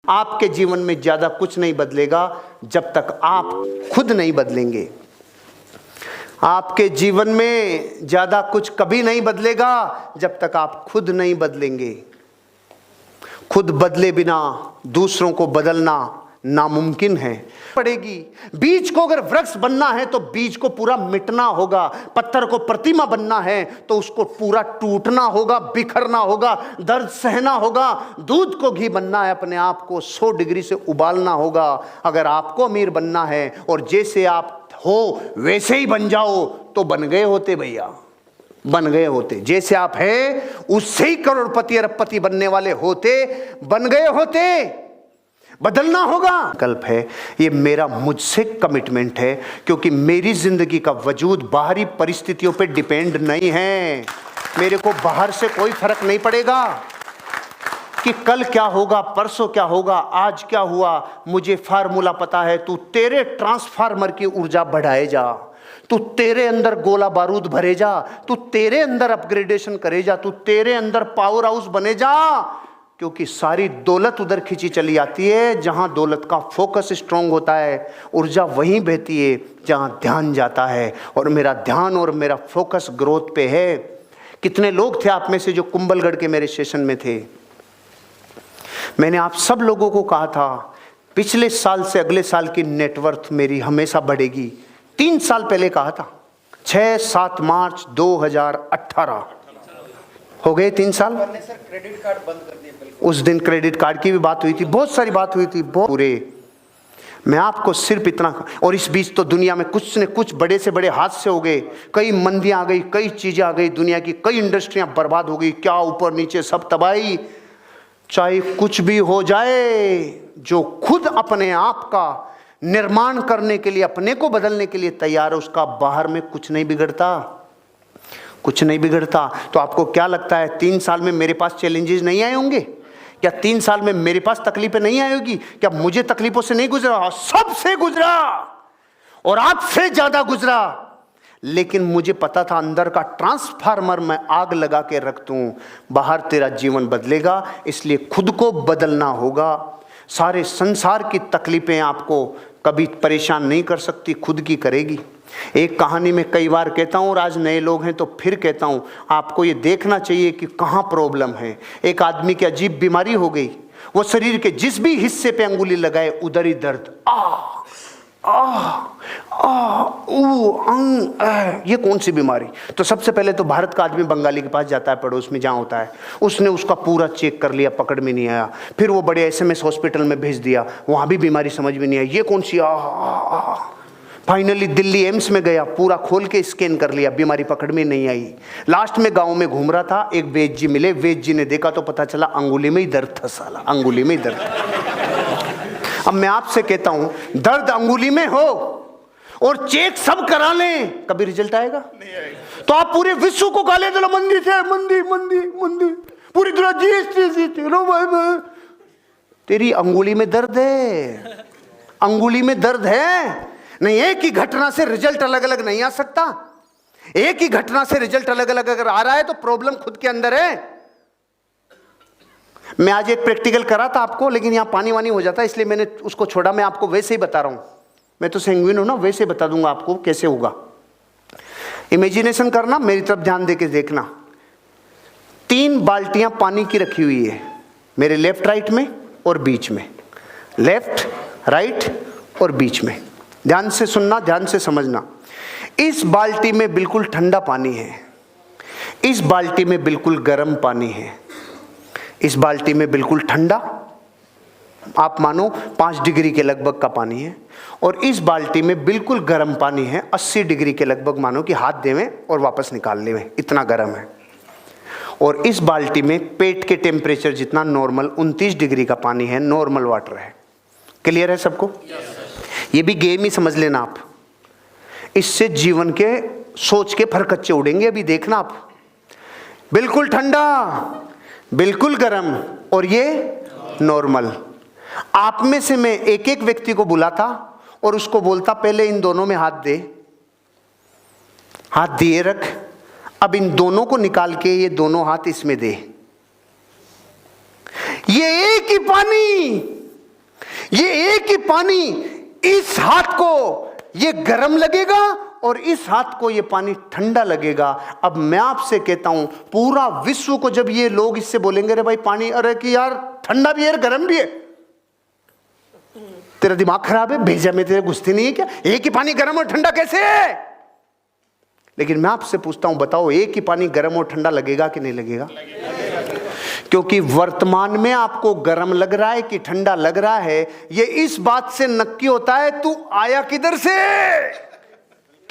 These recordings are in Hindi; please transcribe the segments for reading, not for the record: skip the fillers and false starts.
आपके जीवन में ज्यादा कुछ नहीं बदलेगा जब तक आप खुद नहीं बदलेंगे। आपके जीवन में ज्यादा कुछ कभी नहीं बदलेगा जब तक आप खुद नहीं बदलेंगे। खुद बदले बिना दूसरों को बदलना नामुमकिन है। पड़ेगी बीज को अगर वृक्ष बनना है तो बीज को पूरा मिटना होगा। पत्थर को प्रतिमा बनना है तो उसको पूरा टूटना होगा, बिखरना होगा, दर्द सहना होगा। दूध को घी बनना है, अपने आप को 100 डिग्री से उबालना होगा। अगर आपको अमीर बनना है और जैसे आप हो वैसे ही बन जाओ तो बन गए होते भैया, बन गए होते। जैसे आप हैं उससे ही करोड़पति अरबपति बनने वाले होते, बन गए होते। बदलना होगा। कल्प है ये मेरा मुझसे कमिटमेंट है, क्योंकि मेरी जिंदगी का वजूद बाहरी परिस्थितियों पे डिपेंड नहीं है। मेरे को बाहर से कोई फर्क नहीं पड़ेगा कि कल क्या होगा, परसों क्या होगा, आज क्या हुआ। मुझे फार्मूला पता है, तू तेरे ट्रांसफार्मर की ऊर्जा बढ़ाए जा, तू तेरे अंदर गोला बारूद भरे जा, तू तेरे अंदर अपग्रेडेशन करे जा, तू तेरे अंदर पावर हाउस बने जा। क्योंकि सारी दौलत उधर खींची चली आती है जहां दौलत का फोकस स्ट्रांग होता है। ऊर्जा वहीं बहती है जहां ध्यान जाता है, और मेरा ध्यान और मेरा फोकस ग्रोथ पे है। कितने लोग थे आप में से जो कुंभलगढ़ के मेरे सेशन में थे? मैंने आप सब लोगों को कहा था पिछले साल से अगले साल की नेटवर्थ मेरी हमेशा बढ़ेगी। 3 साल पहले कहा था, 6-7 मार्च 2018 हो गए 3 साल। सर क्रेडिट कार्ड बंद कर दिए। उस दिन क्रेडिट कार्ड की भी बात हुई थी, बहुत सारी बात हुई थी, बहुत पूरे। मैं आपको सिर्फ इतना, और इस बीच तो दुनिया में कुछ न कुछ बड़े से बड़े हादसे हो गए, कई मंदियां आ गई, कई चीजें आ गई, दुनिया की कई इंडस्ट्रियां बर्बाद हो गई, क्या ऊपर नीचे सब तबाही। चाहे कुछ भी हो जाए, जो खुद अपने आप का निर्माण करने के लिए, अपने को बदलने के लिए तैयार है, उसका बाहर में कुछ नहीं बिगड़ता, कुछ नहीं बिगड़ता। तो आपको क्या लगता है 3 साल में मेरे पास चैलेंजेस नहीं आए होंगे? क्या 3 साल में मेरे पास तकलीफें नहीं आई होगी? क्या मुझे तकलीफों से नहीं गुजरा? सबसे गुजरा, और आपसे ज्यादा गुजरा। लेकिन मुझे पता था अंदर का ट्रांसफार्मर मैं आग लगा के रख दूं, बाहर तेरा जीवन बदलेगा। इसलिए खुद को बदलना होगा। सारे संसार की तकलीफें आपको कभी परेशान नहीं कर सकती, खुद की करेगी। एक कहानी में कई बार कहता हूँ, और आज नए लोग हैं तो फिर कहता हूँ, आपको ये देखना चाहिए कि कहाँ प्रॉब्लम है। एक आदमी की अजीब बीमारी हो गई, वो शरीर के जिस भी हिस्से पे अंगुली लगाए उधर ही दर्द। ये कौन सी बीमारी? तो सबसे पहले तो भारत का आदमी बंगाली के पास जाता है, पड़ोस में जहाँ होता है, उसने उसका पूरा चेक कर लिया, पकड़ में नहीं आया। फिर वो बड़े SMS हॉस्पिटल में भेज दिया, वहाँ भी बीमारी समझ में नहीं आई, ये कौन सी। फाइनली दिल्ली एम्स में गया, पूरा खोल के स्कैन कर लिया, बीमारी पकड़ में नहीं आई। लास्ट में गांव में घूम रहा था, एक वैद्य जी मिले, वैद्य जी ने देखा तो पता चला अंगुली में ही दर्द था, साला अंगुली में ही दर्द। अब मैं आपसे कहता हूं, दर्द अंगुली में हो और चेक सब करा लें, कभी रिजल्ट आएगा? नहीं आएगा। तो आप पूरे विश्व को गाले दो, मंदी से मंदी मंदी मंदी, पूरी दुनिया जीते रो भाई, तेरी अंगुली में दर्द है, अंगुली में दर्द है। नहीं, एक ही घटना से रिजल्ट अलग अलग नहीं आ सकता। एक ही घटना से रिजल्ट अलग अलग अगर आ रहा है तो प्रॉब्लम खुद के अंदर है। मैं आज एक प्रैक्टिकल करा था आपको, लेकिन यहां पानी वानी हो जाता है इसलिए मैंने उसको छोड़ा। मैं आपको वैसे ही बता रहा हूं, मैं तो सैंग्विन हूं ना, वैसे बता दूंगा आपको कैसे होगा। इमेजिनेशन करना, मेरी तरफ ध्यान देके देखना। 3 बाल्टियां पानी की रखी हुई है मेरे लेफ्ट राइट में और बीच में, लेफ्ट राइट और बीच में। ध्यान से सुनना, ध्यान से समझना। इस बाल्टी में बिल्कुल ठंडा पानी है, इस बाल्टी में बिल्कुल गर्म पानी है। इस बाल्टी में बिल्कुल ठंडा, आप मानो 5 डिग्री के लगभग का पानी है, और इस बाल्टी में बिल्कुल गर्म पानी है, 80 डिग्री के लगभग, मानो कि हाथ देवें और वापस निकाल लेवें, इतना गर्म है। और इस बाल्टी में पेट के टेम्परेचर जितना नॉर्मल 29 डिग्री का पानी है, नॉर्मल वाटर है। क्लियर है सबको? ये भी गेम ही समझ लेना आप, इससे जीवन के सोच के फरकच्चे उड़ेंगे। अभी देखना आप, बिल्कुल ठंडा, बिल्कुल गर्म, और ये नॉर्मल। आप में से मैं एक एक व्यक्ति को बुलाता और उसको बोलता, पहले इन दोनों में हाथ दे, हाथ दिए रख, अब इन दोनों को निकाल के ये दोनों हाथ इसमें दे। ये एक ही पानी ये एक ही पानी इस हाथ को ये गर्म लगेगा और इस हाथ को ये पानी ठंडा लगेगा। अब मैं आपसे कहता हूं, पूरा विश्व को जब ये लोग इससे बोलेंगे रे भाई पानी, अरे कि यार ठंडा भी है गर्म भी है, तेरा दिमाग खराब है, भेजा में तेरे घुसती नहीं है क्या? एक ही पानी गर्म और ठंडा कैसे है? लेकिन मैं आपसे पूछता हूं, बताओ एक ही पानी गर्म और ठंडा लगेगा कि नहीं लगेगा? क्योंकि वर्तमान में आपको गर्म लग रहा है कि ठंडा लग रहा है, ये इस बात से नक्की होता है तू आया किधर से,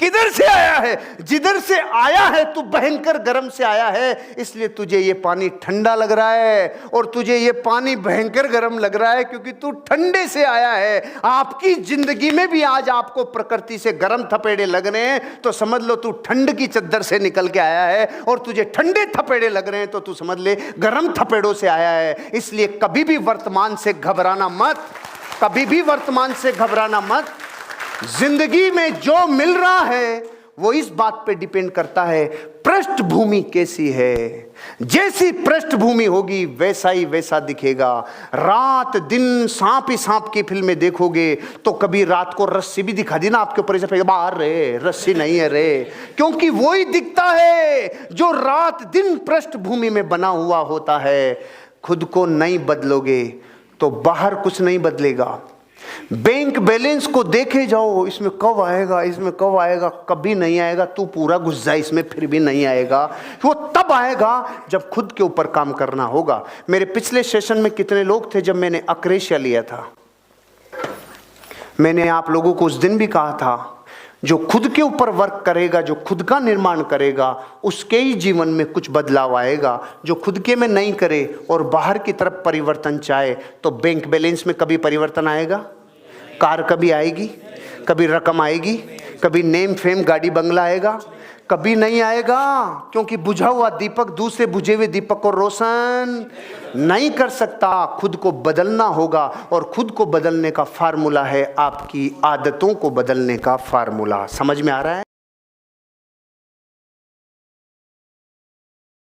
किधर से आया है। जिधर से आया है तू भयंकर गर्म से आया है, इसलिए तुझे ये पानी ठंडा लग रहा है, और तुझे ये पानी भयंकर गर्म लग रहा है क्योंकि तू ठंडे से आया है। आपकी जिंदगी में भी आज आपको प्रकृति से गर्म थपेड़े लग रहे हैं तो समझ लो तू ठंड की चद्दर से निकल के आया है, और तुझे ठंडे थपेड़े लग रहे हैं तो तू समझ ले गर्म थपेड़ों से आया है। इसलिए कभी भी वर्तमान से घबराना मत, कभी भी वर्तमान से घबराना मत। जिंदगी में जो मिल रहा है वो इस बात पे डिपेंड करता है पृष्ठभूमि कैसी है। जैसी पृष्ठभूमि होगी वैसा ही वैसा दिखेगा। रात दिन सांप ही सांप की फिल्में देखोगे तो कभी रात को रस्सी भी दिखा दी ना आपके ऊपर, ऐसे बाहर रे रस्सी नहीं है रे, क्योंकि वही दिखता है जो रात दिन पृष्ठभूमि में बना हुआ होता है। खुद को नहीं बदलोगे तो बाहर कुछ नहीं बदलेगा। बैंक बैलेंस को देखे जाओ, इसमें कब आएगा, इसमें कब आएगा, कभी नहीं आएगा। तू पूरा घुस जाए इसमें फिर भी नहीं आएगा। वो तब आएगा जब खुद के ऊपर काम करना होगा। मेरे पिछले सेशन में कितने लोग थे जब मैंने अक्रेशिया लिया था? मैंने आप लोगों को उस दिन भी कहा था, जो खुद के ऊपर वर्क करेगा, जो खुद का निर्माण करेगा, उसके ही जीवन में कुछ बदलाव आएगा। जो खुद के में नहीं करे और बाहर की तरफ परिवर्तन चाहे तो बैंक बैलेंस में कभी परिवर्तन आएगा? कार कभी आएगी? कभी रकम आएगी? कभी नेम फेम गाड़ी बंगला आएगा? कभी नहीं आएगा, क्योंकि बुझा हुआ दीपक दूसरे बुझे हुए दीपक को रोशन नहीं कर सकता। खुद को बदलना होगा, और खुद को बदलने का फार्मूला है आपकी आदतों को बदलने का फार्मूला। समझ में आ रहा है?